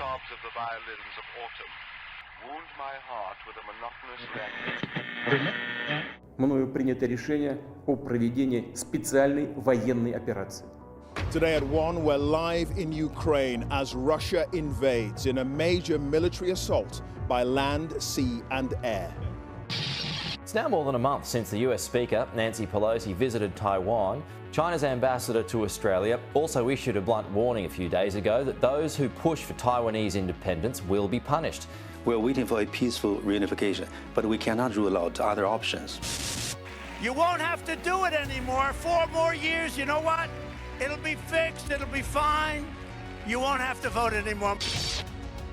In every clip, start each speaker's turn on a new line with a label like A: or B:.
A: sobs of the violins of autumn wound my heart with a monotonous language.
B: Мною принято решение о проведении специальной военной операции.
C: Today at 1, we're live in Ukraine as Russia invades in a major military assault by land, sea and air.
D: It's now more than a month since the US Speaker, Nancy Pelosi, visited Taiwan. China's ambassador to Australia also issued a blunt warning a few days ago that those who push for Taiwanese independence will be punished.
E: We're waiting for a peaceful reunification, but we cannot rule out other options.
F: You won't have to do it anymore. 4 more years, you know what? It'll be fixed, it'll be fine. You won't have to vote anymore.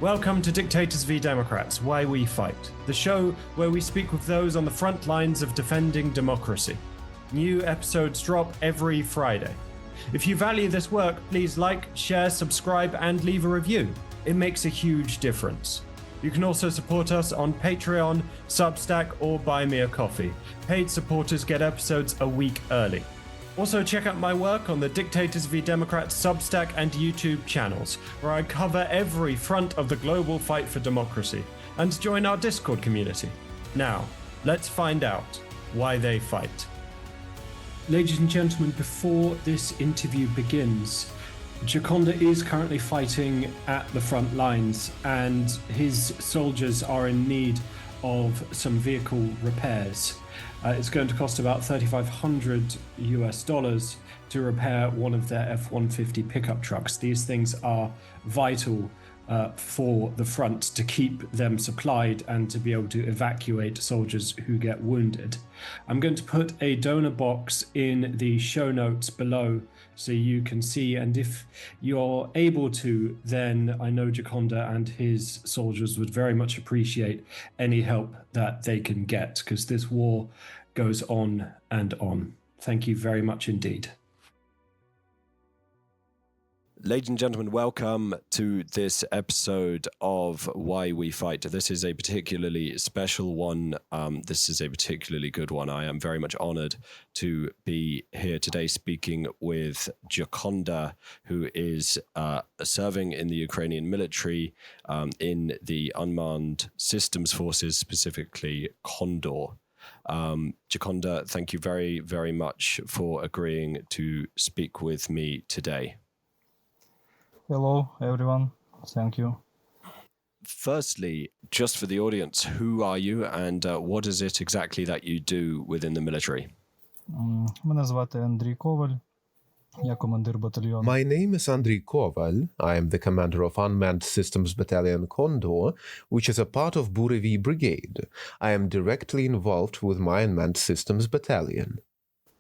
G: Welcome to Dictators v Democrats, Why We Fight, the show where we speak with those on the front lines of defending democracy. New episodes drop every Friday. If you value this work, please like, share, subscribe, and leave a review. It makes a huge difference. You can also support us on Patreon, Substack, or Buy Me a Coffee. Paid supporters get episodes a week early. Also, check out my work on the Dictators v Democrats Substack and YouTube channels, where I cover every front of the global fight for democracy, and join our Discord community. Now, let's find out why they fight. Ladies and gentlemen, before this interview begins, Djakonda is currently fighting at the front lines, and his soldiers are in need of some vehicle repairs. It's going to cost about $3,500 to repair one of their F-150 pickup trucks. These things are vital for the front to keep them supplied and to be able to evacuate soldiers who get wounded. I'm going to put a donor box in the show notes below so you can see, and if you're able to, then I know Djakonda and his soldiers would very much appreciate any help that they can get, because this war goes on and on. Thank you very much indeed.
H: Ladies and gentlemen, welcome to this episode of Why We Fight. This is a particularly special one. This is a particularly good one. I am very much honored to be here today speaking with Djakonda, who is serving in the Ukrainian military in the Unmanned Systems Forces, specifically Kondor. Djakonda, thank you very, very much for agreeing to speak with me today.
I: Hello, everyone. Thank you.
H: Firstly, just for the audience, who are you and what is it exactly that you do within the military?
I: Мене звати Андрій Коваль. Я командир батальйону.
J: My name is Andrii Koval. I am the commander of Unmanned Systems Battalion Kondor, which is a part of Bureviy Brigade. I am directly involved with my Unmanned Systems Battalion.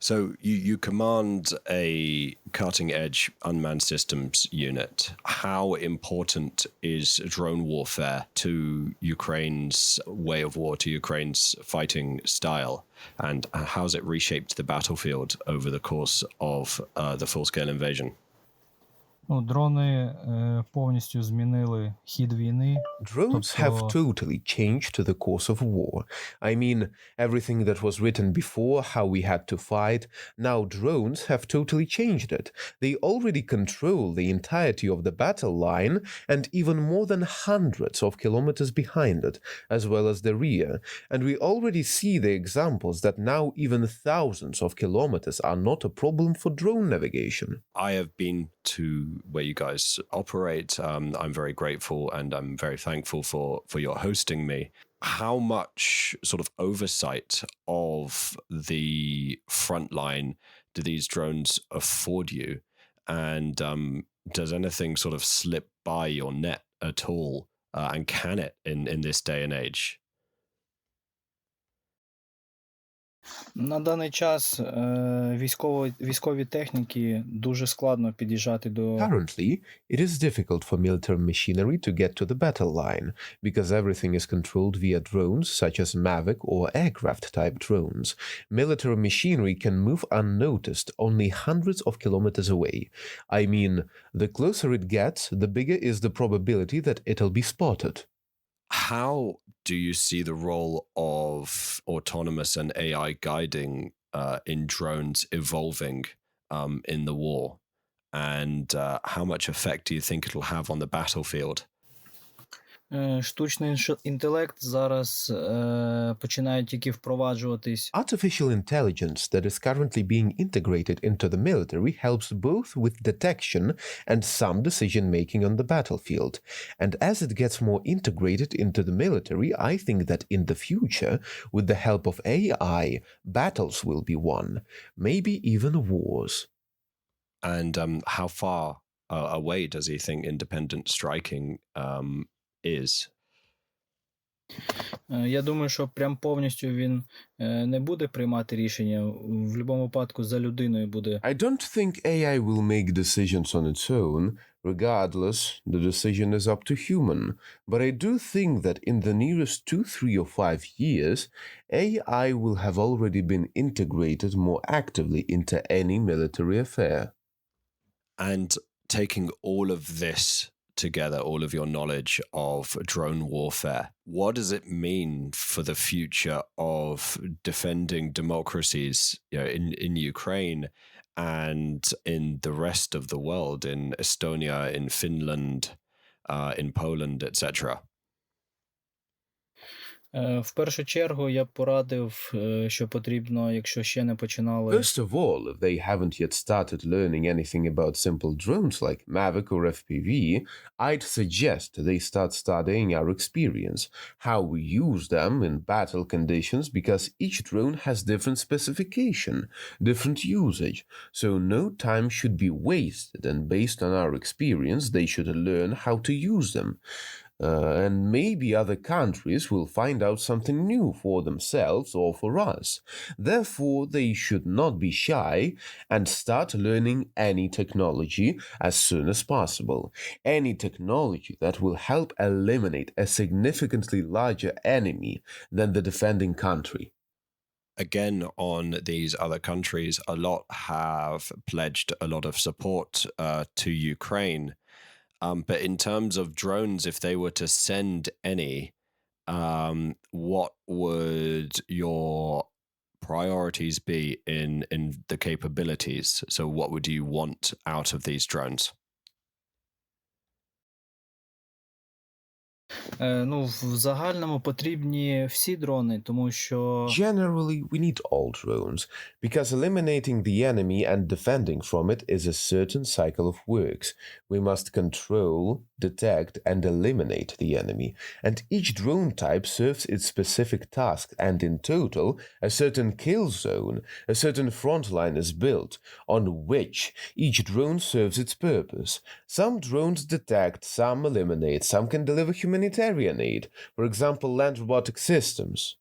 H: So you command a cutting-edge unmanned systems unit. How important is drone warfare to Ukraine's way of war, to Ukraine's fighting style? And how has it reshaped the battlefield over the course of the full-scale invasion?
I: Дрони повністю змінили хід війни.
J: Drones have totally changed the course of war. I mean, everything that was written before, how we had to fight, now drones have totally changed it. They already control the entirety of the battle line and even more than hundreds of kilometers behind it, as well as the rear. And we already see the examples that now even thousands of kilometers are not a problem for drone navigation.
H: I have been to where you guys operate. I'm very grateful and I'm very thankful for your hosting me. How much sort of oversight of the front line do these drones afford you? And does anything sort of slip by your net at all? And can it in this day and age?
I: На даний час військові техніки дуже складно під'їжджати до...
J: Currently, it is difficult for military machinery to get to the battle line, because everything is controlled via drones such as Mavic or aircraft-type drones. Military machinery can move unnoticed only hundreds of kilometers away. I mean, the closer it gets, the bigger is the probability that it'll be spotted.
H: How do you see the role of autonomous and AI guiding in drones evolving in the war? And how much effect do you think it'll have on the battlefield?
I: Штучний інтелект зараз починає тільки впроваджуватись.
J: Artificial intelligence that is currently being integrated into the military helps both with detection and some decision-making on the battlefield. And as it gets more integrated into the military, I think that in the future, with the help of AI, battles will be won, maybe even wars.
H: And how far away does he think independent striking is?
I: Я думаю, що прям повністю він не буде приймати рішення. В будь-якому випадку за людиною буде.
J: I don't think AI will make decisions on its own. Regardless, the decision is up to human. But I do think that in the nearest 2, 3 or 5 years, AI will have already been integrated more actively into any military affair.
H: And taking all of this together, all of your knowledge of drone warfare, what does it mean for the future of defending democracies, in Ukraine and in the rest of the world, in Estonia, in Finland, in Poland, etc.?
I: В першу чергу я б порадив, що потрібно, якщо ще не починали.
J: First of all, if they haven't yet started learning anything about simple drones like Mavic or FPV, I'd suggest they start studying our experience, how we use them in battle conditions, because each drone has different specification, different usage, so no time should be wasted, and based on our experience, they should learn how to use them. And maybe other countries will find out something new for themselves or for us. Therefore, they should not be shy and start learning any technology as soon as possible. Any technology that will help eliminate a significantly larger enemy than the defending country.
H: Again, on these other countries, a lot have pledged a lot of support to Ukraine. But in terms of drones, if they were to send any, what would your priorities be in the capabilities? So what would you want out of these drones?
I: В загальному потрібні всі дрони, тому що
J: Generally, we need all drones, because eliminating the enemy and defending from it is a certain cycle of works. We must control, detect, and eliminate the enemy, and each drone type serves its specific task, and in total, a certain kill zone, a certain front line is built, on which each drone serves its purpose. Some drones detect, some eliminate, some can deliver humanitarian aid, for example, land robotic systems.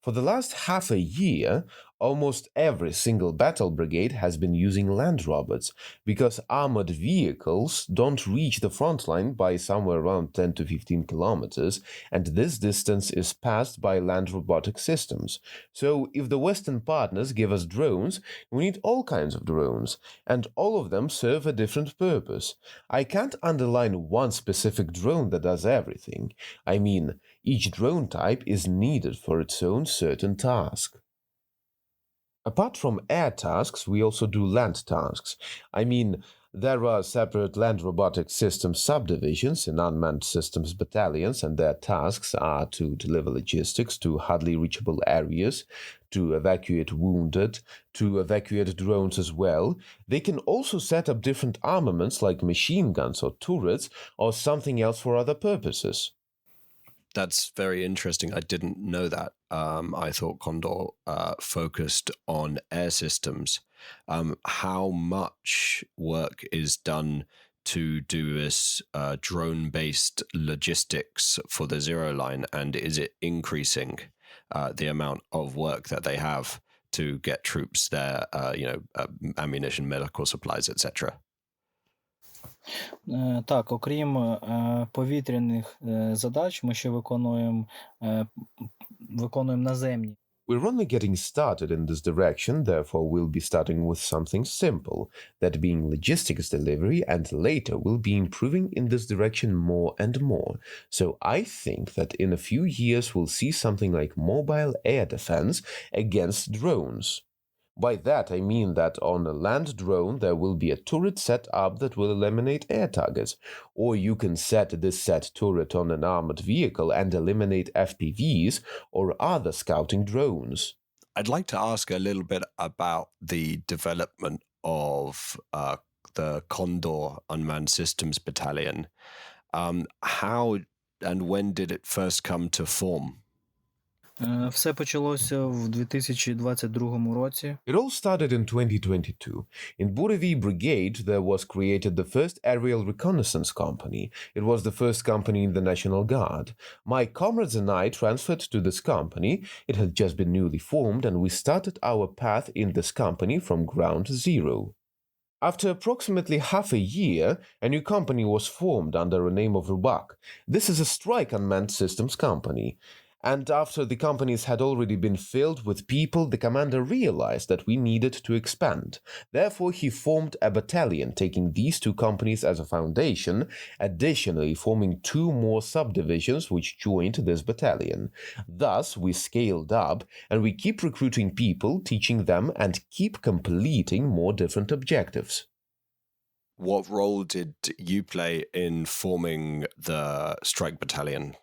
J: For the last half a year, almost every single battle brigade has been using land robots, because armored vehicles don't reach the front line by somewhere around 10 to 15 kilometers, and this distance is passed by land robotic systems. So if the Western partners give us drones, we need all kinds of drones, and all of them serve a different purpose. I can't underline one specific drone that does everything. I mean, each drone type is needed for its own certain task. Apart from air tasks, we also do land tasks. I mean, there are separate land robotic systems subdivisions in Unmanned Systems Battalions, and their tasks are to deliver logistics to hardly reachable areas, to evacuate wounded, to evacuate drones as well. They can also set up different armaments like machine guns or turrets or something else for other purposes.
H: That's very interesting. I didn't know that. I thought Kondor focused on air systems. How much work is done to do this drone-based logistics for the Zero Line, and is it increasing the amount of work that they have to get troops there, ammunition, medical supplies, etc.?
I: Так, окрім повітряних задач, ми ще виконуємо наземні.
J: We're only getting started in this direction, therefore we'll be starting with something simple, that being logistics delivery, and later we'll be improving in this direction more and more. So I think that in a few years we'll see something like mobile air defense against drones. By that I mean that on a land drone there will be a turret set up that will eliminate air targets, or you can set this set turret on an armored vehicle and eliminate FPVs or other scouting drones.
H: I'd like to ask a little bit about the development of the Kondor Unmanned Systems Battalion. How and when did it first come to form?
I: Все почалося в 2022 році.
J: It all started in 2022. In Bureviy Brigade, there was created the first aerial reconnaissance company. It was the first company in the National Guard. My comrades and I transferred to this company. It had just been newly formed, and we started our path in this company from ground zero. After approximately half a year, a new company was formed under a name of robotic. This is a strike unmanned systems company. And after the companies had already been filled with people, the commander realized that we needed to expand. Therefore, he formed a battalion, taking these two companies as a foundation, additionally forming two more subdivisions which joined this battalion. Thus, we scaled up, and we keep recruiting people, teaching them, and keep completing more different objectives.
H: What role did you play in forming the strike battalion?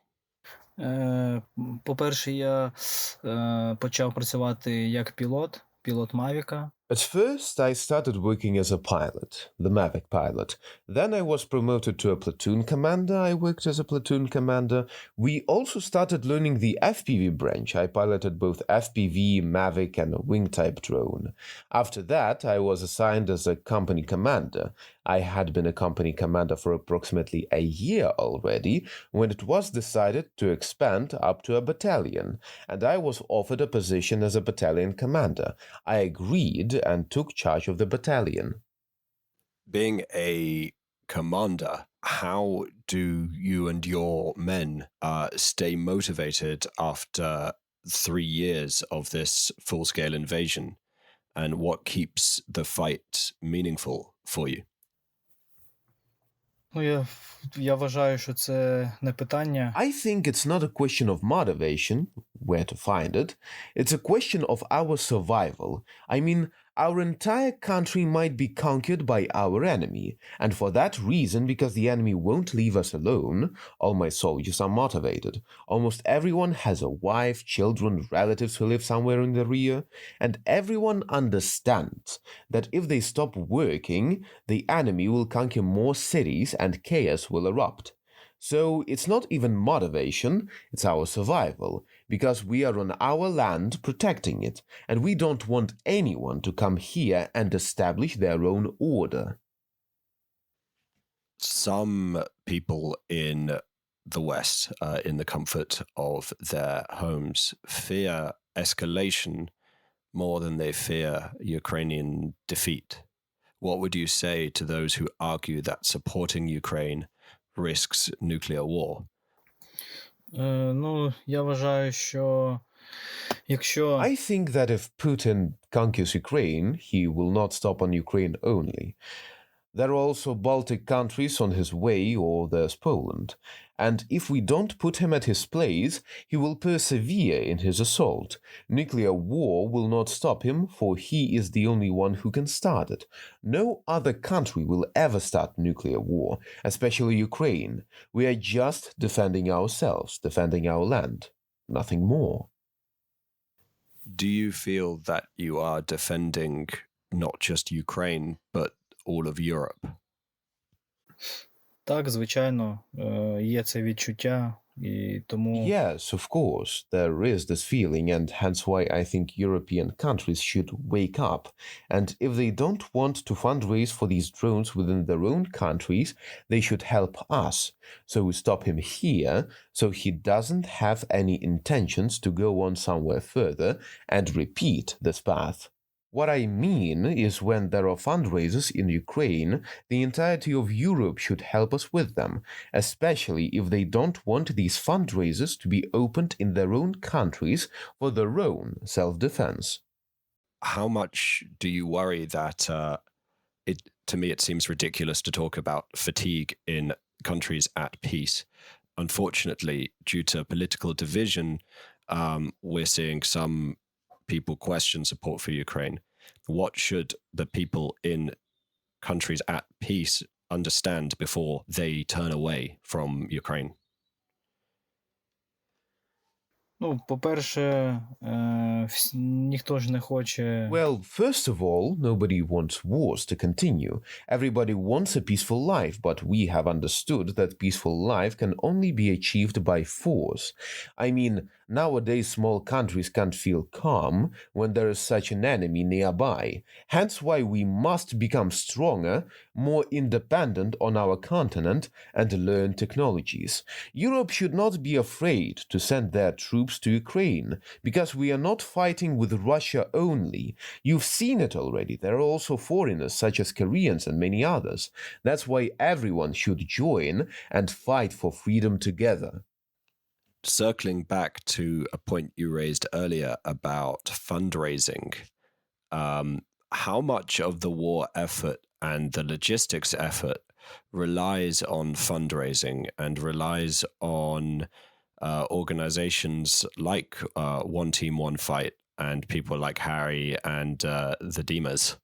I: По-перше, я почав працювати як пілот Мавіка.
J: At first, I started working as a pilot, the Mavic pilot. Then I was promoted to a platoon commander. I worked as a platoon commander. We also started learning the FPV branch. I piloted both FPV, Mavic, and a wing-type drone. After that, I was assigned as a company commander. I had been a company commander for approximately a year already when it was decided to expand up to a battalion, and I was offered a position as a battalion commander. I agreed and took charge of the battalion.
H: Being a commander, how do you and your men stay motivated after 3 years of this full-scale invasion? And what keeps the fight meaningful for you?
I: Я вважаю, що це не питання.
J: I think it's not a question of motivation, where to find it. It's a question of our survival. I mean, our entire country might be conquered by our enemy, and for that reason, because the enemy won't leave us alone, all my soldiers are motivated. Almost everyone has a wife, children, relatives who live somewhere in the rear, and everyone understands that if they stop working, the enemy will conquer more cities and chaos will erupt. So it's not even motivation, it's our survival, because we are on our land protecting it, and we don't want anyone to come here and establish their own order.
H: Some people in the West, in the comfort of their homes, fear escalation more than they fear Ukrainian defeat. What would you say to those who argue that supporting Ukraine risks nuclear war?
I: Я вважаю, що якщо...
J: I think that if Putin conquers Ukraine, he will not stop on Ukraine only. There are also Baltic countries on his way, or there's Poland. And if we don't put him at his place, he will persevere in his assault. Nuclear war will not stop him, for he is the only one who can start it. No other country will ever start nuclear war, especially Ukraine. We are just defending ourselves, defending our land. Nothing more.
H: Do you feel that you are defending not just Ukraine, but all of Europe?
I: Так, звичайно, є це відчуття, і тому...
J: Yes, of course, there is this feeling, and hence why I think European countries should wake up. And if they don't want to fundraise for these drones within their own countries, they should help us. So we stop him here, so he doesn't have any intentions to go on somewhere further and repeat this path. What I mean is when there are fundraisers in Ukraine, the entirety of Europe should help us with them, especially if they don't want these fundraisers to be opened in their own countries for their own self-defense.
H: How much do you worry that, to me it seems ridiculous to talk about fatigue in countries at peace. Unfortunately, due to political division, we're seeing some people question support for Ukraine. What should the people in countries at peace understand before they turn away from Ukraine?
I: Ну, по-перше, ніхто ж не хоче.
J: Well, first of all, nobody wants wars to continue. Everybody wants a peaceful life, but we have understood that peaceful life can only be achieved by force. I mean, nowadays small countries can't feel calm when there is such an enemy nearby. Hence why we must become stronger, more independent on our continent, and learn technologies. Europe should not be afraid to send their troops to Ukraine, because we are not fighting with Russia only. You've seen it already. There are also foreigners such as Koreans and many others. That's why everyone should join and fight for freedom together.
H: Circling back to a point you raised earlier about fundraising, how much of the war effort and the logistics effort relies on fundraising and relies on organizations like One Team, One Fight and people like Harry and the Dimas?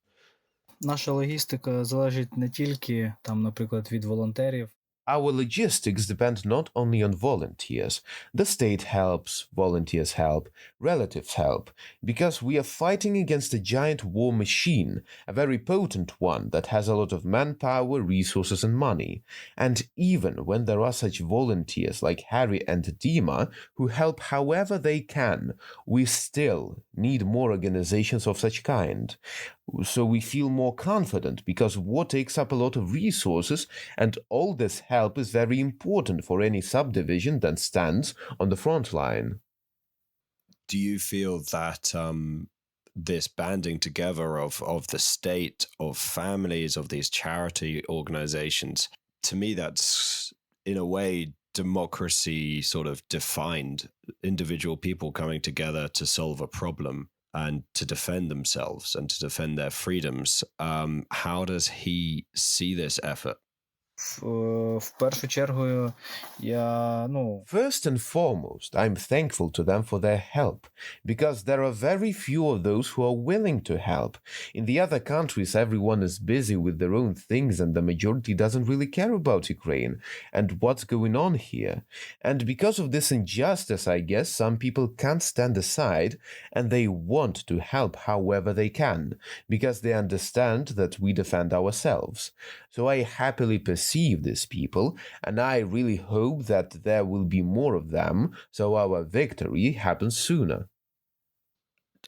I: Наша логістика залежить не тільки, там, наприклад, від волонтерів.
J: Our logistics depend not only on volunteers. The state helps, volunteers help, relatives help, because we are fighting against a giant war machine, a very potent one that has a lot of manpower, resources and money. And even when there are such volunteers like Harry and Dima who help however they can, we still need more organizations of such kind. So we feel more confident because war takes up a lot of resources, and all this help is very important for any subdivision that stands on the front line.
H: Do you feel that this banding together of the state, of families, of these charity organizations, to me that's in a way democracy sort of defined, individual people coming together to solve a problem and to defend themselves and to defend their freedoms. How does he see this effort?
I: В першу чергу,
J: First and foremost, I'm thankful to them for their help, because there are very few of those who are willing to help. In the other countries, everyone is busy with their own things and the majority doesn't really care about Ukraine and what's going on here. And because of this injustice, I guess, some people can't stand aside and they want to help however they can, because they understand that we defend ourselves. So I happily perceive these people, and I really hope that there will be more of them, so our victory happens sooner.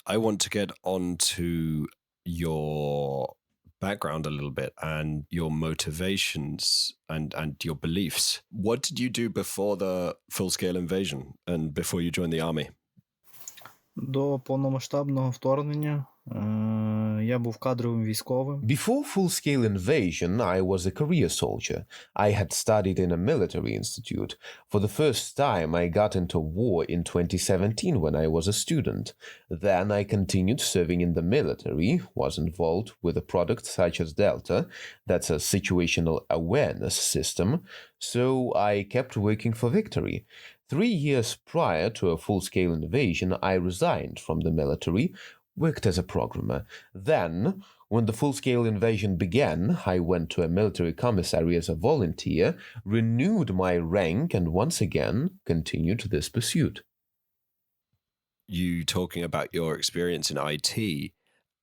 H: I want to get on to your background a little bit and your motivations and your beliefs. What did you do before the full-scale invasion and before you joined the army?
I: До повномасштабного вторгнення я був кадровим військовим.
J: Before full-scale invasion, I was a career soldier. I had studied in a military institute. For the first time, I got into war in 2017 when I was a student. Then I continued serving in the military, was involved with a product such as Delta, that's a situational awareness system, so I kept working for victory. 3 years prior to a full-scale invasion, I resigned from the military, worked as a programmer. Then, when the full-scale invasion began, I went to a military commissary as a volunteer, renewed my rank, and once again continued this pursuit.
H: You talking about your experience in IT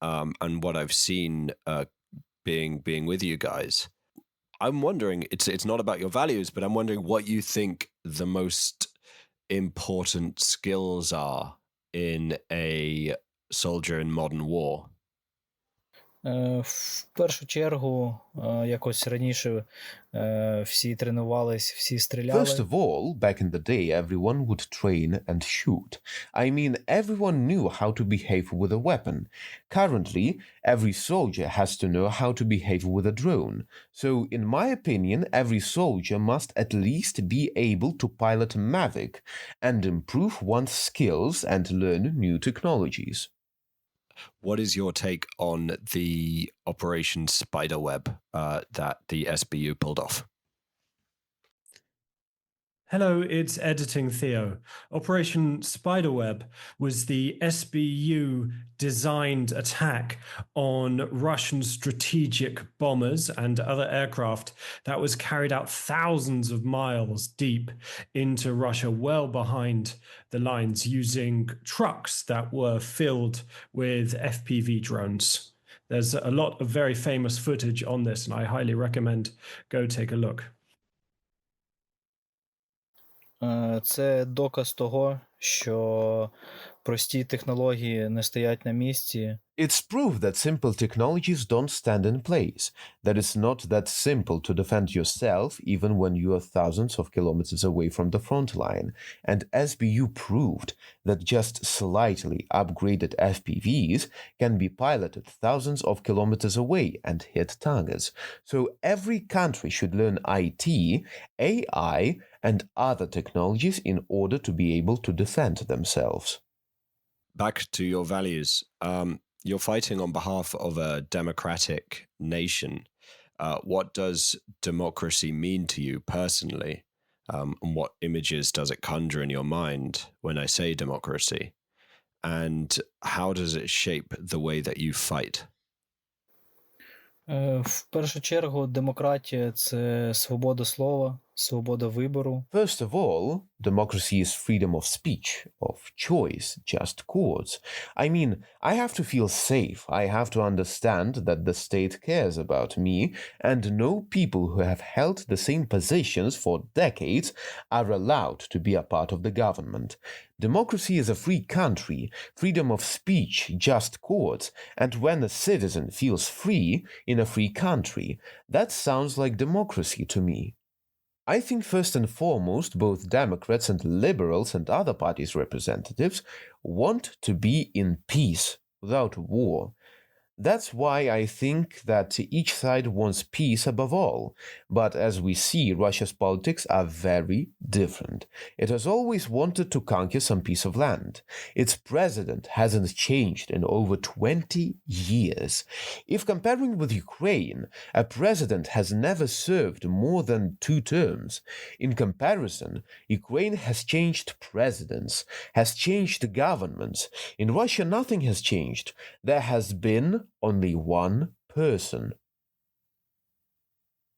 H: and what I've seen being with you guys. I'm wondering, it's not about your values, but I'm wondering what you think the most important skills are in a soldier in modern war.
I: В першу чергу, якось раніше всі тренувались, всі стріляли.
J: First of all, back in the day, everyone would train and shoot. I mean, everyone knew how to behave with a weapon. Currently, every soldier has to know how to behave with a drone. So, in my opinion, every soldier must at least be able to pilot a Mavic and improve one's skills and learn new technologies.
H: What is your take on the Operation Spiderweb that the SBU pulled off?
G: Hello, it's Editing Theo. Operation Spiderweb was the SBU designed attack on Russian strategic bombers and other aircraft that was carried out thousands of miles deep into Russia, well behind the lines, using trucks that were filled with FPV drones. There's a lot of very famous footage on this, and I highly recommend go take a look.
I: Це доказ того, що прості технології не стоять на місці.
J: It's proof that simple technologies don't stand in place, that it's not that simple to defend yourself even when you are thousands of kilometers away from the front line. And SBU proved that just slightly upgraded FPVs can be piloted thousands of kilometers away and hit targets. So every country should learn IT, AI, and other technologies in order to be able to defend themselves.
H: Back to your values. You're fighting on behalf of a democratic nation. What does democracy mean to you personally? And what images does it conjure in your mind when I say democracy? And how does it shape the way that you fight?
I: В першу чергу, демократія – це свобода слова, свобода вибору.
J: First of all, democracy is freedom of speech, of choice, just cause. I mean, I have to feel safe. I have to understand that the state cares about me, and no people who have held the same positions for decades are allowed to be a part of the government. Democracy is a free country, freedom of speech, just cause, and when a citizen feels free in a free country, that sounds like democracy to me. I think first and foremost, both Democrats and liberals and other parties' representatives want to be in peace, without war. That's why I think that each side wants peace above all. But as we see, Russia's politics are very different. It has always wanted to conquer some piece of land. Its president hasn't changed in over 20 years. If comparing with Ukraine, a president has never served more than 2 terms. In comparison, Ukraine has changed presidents, has changed governments. In Russia, nothing has changed. There has been only one person.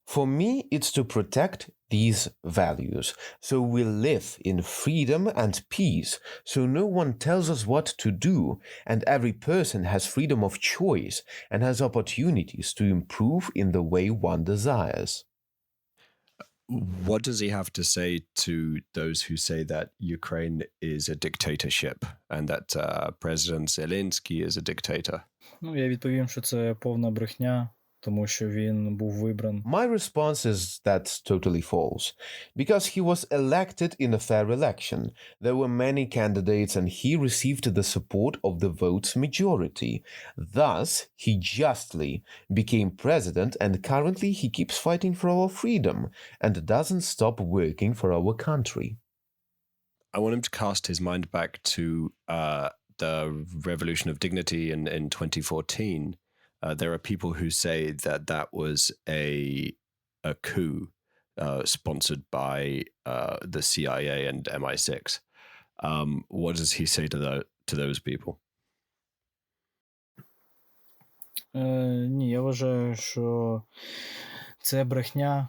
J: For me, it's to protect these values, so we live in freedom and peace, so no one tells us what to do, and every person has freedom of choice and has opportunities to improve in the way one desires.
H: What does he have to say to those who say that Ukraine is a dictatorship and that President Zelensky is a dictator?
I: Ну, я відповім, що це повна брехня, тому що він був вибран.
J: My response is that's totally false. Because he was elected in a fair election. There were many candidates and he received the support of the vote's majority. Thus, he justly became president and currently he keeps fighting for our freedom and doesn't stop working for our country.
H: I want him to cast his mind back to the Revolution of Dignity in 2014. There are people who say that that was a coup sponsored by the CIA and MI6. What does he say to those people?
I: Ні, я вважаю, що це брехня,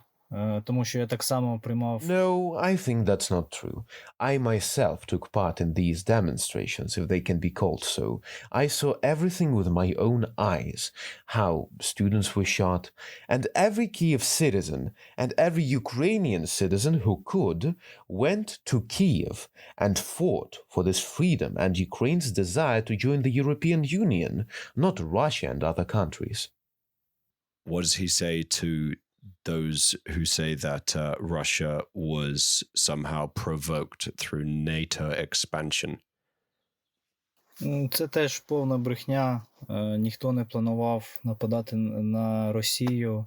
I: тому що я так само приймав.
J: No, I think that's not true. I myself took part in these demonstrations, if they can be called so. I saw everything with my own eyes, how students were shot, and every Kiev citizen and every Ukrainian citizen who could went to Kiev and fought for this freedom and Ukraine's desire to join the European Union, not Russia and other countries.
H: What does he say to those who say that Russia was somehow provoked through NATO expansion?
I: Це теж повна брехня. Ніхто не планував нападати на Росію.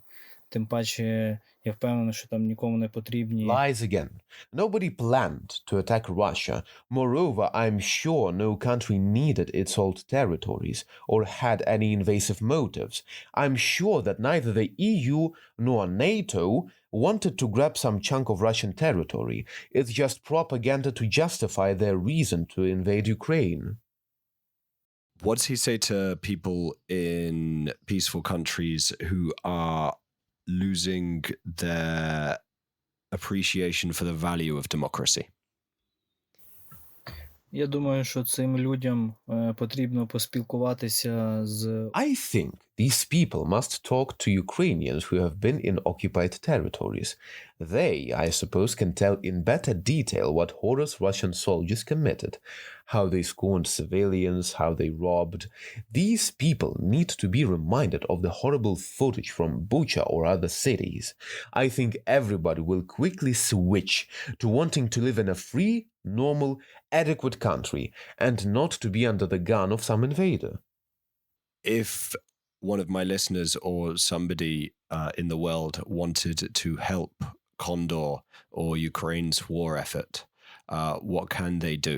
I: Тим паче, я впевнений, що там нікому не потрібні.
J: Lies again. Nobody planned to attack Russia. Moreover, I'm sure no country needed its old territories or had any invasive motives. I'm sure that neither the EU nor NATO wanted to grab some chunk of Russian territory. It's just propaganda to justify their reason to invade Ukraine.
H: What does he say to people in peaceful countries who are losing their appreciation for the value of democracy?
I: Я думаю, що цим людям потрібно поспілкуватися з...
J: I think these people must talk to Ukrainians who have been in occupied territories. They, I suppose, can tell in better detail what horrors Russian soldiers committed, how they scorned civilians, how they robbed. These people need to be reminded of the horrible footage from Bucha or other cities. I think everybody will quickly switch to wanting to live in a free, normal, adequate country and not to be under the gun of some invader.
H: If one of my listeners or somebody in the world wanted to help Kondor or Ukraine's war effort, what can they do?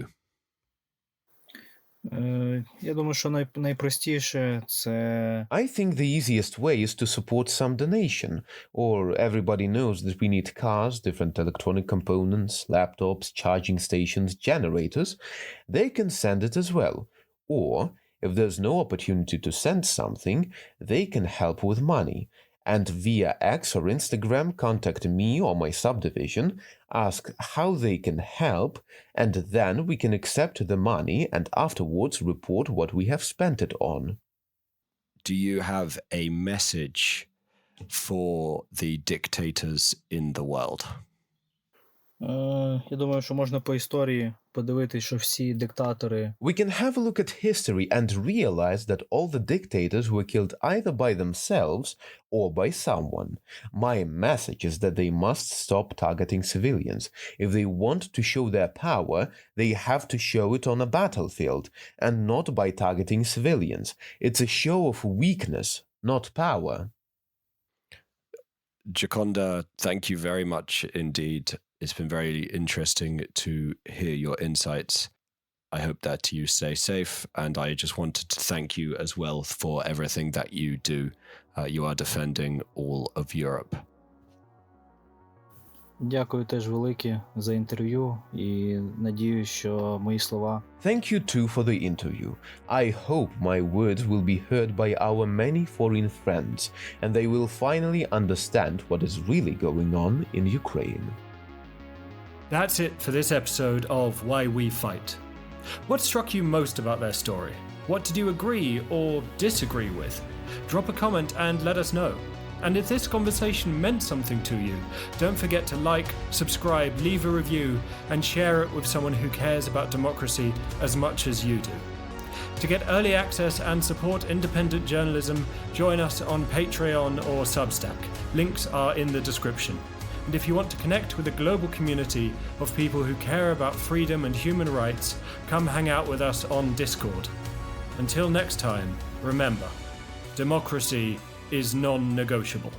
I: Я думаю, що найпростіше це...
J: I think the easiest way is to support some donation, or everybody knows that we need cars, different electronic components, laptops, charging stations, generators. They can send it as well. Or, if there's no opportunity to send something, they can help with money. And via X or Instagram, contact me or my subdivision, ask how they can help, and then we can accept the money and afterwards report what we have spent it on.
H: Do you have a message for the dictators in the world?
I: Я думаю, що можна по історії подивитись, що всі диктатори...
J: We can have a look at history and realize that all the dictators were killed either by themselves or by someone. My message is that they must stop targeting civilians. If they want to show their power, they have to show it on a battlefield, and not by targeting civilians. It's a show of weakness, not power.
H: Djakonda, thank you very much indeed. It's been very interesting to hear your insights. I hope that you stay safe, and I just wanted to thank you as well for everything that you do. You are defending all of Europe.
I: Дякую теж велике за інтерв'ю і надіюсь, що мої слова...
J: Thank you too for the interview. I hope my words will be heard by our many foreign friends, and they will finally understand what is really going on in Ukraine.
G: That's it for this episode of Why We Fight. What struck you most about their story? What did you agree or disagree with? Drop a comment and let us know. And if this conversation meant something to you, don't forget to like, subscribe, leave a review, and share it with someone who cares about democracy as much as you do. To get early access and support independent journalism, join us on Patreon or Substack. Links are in the description. And if you want to connect with a global community of people who care about freedom and human rights, come hang out with us on Discord. Until next time, remember, democracy is non-negotiable.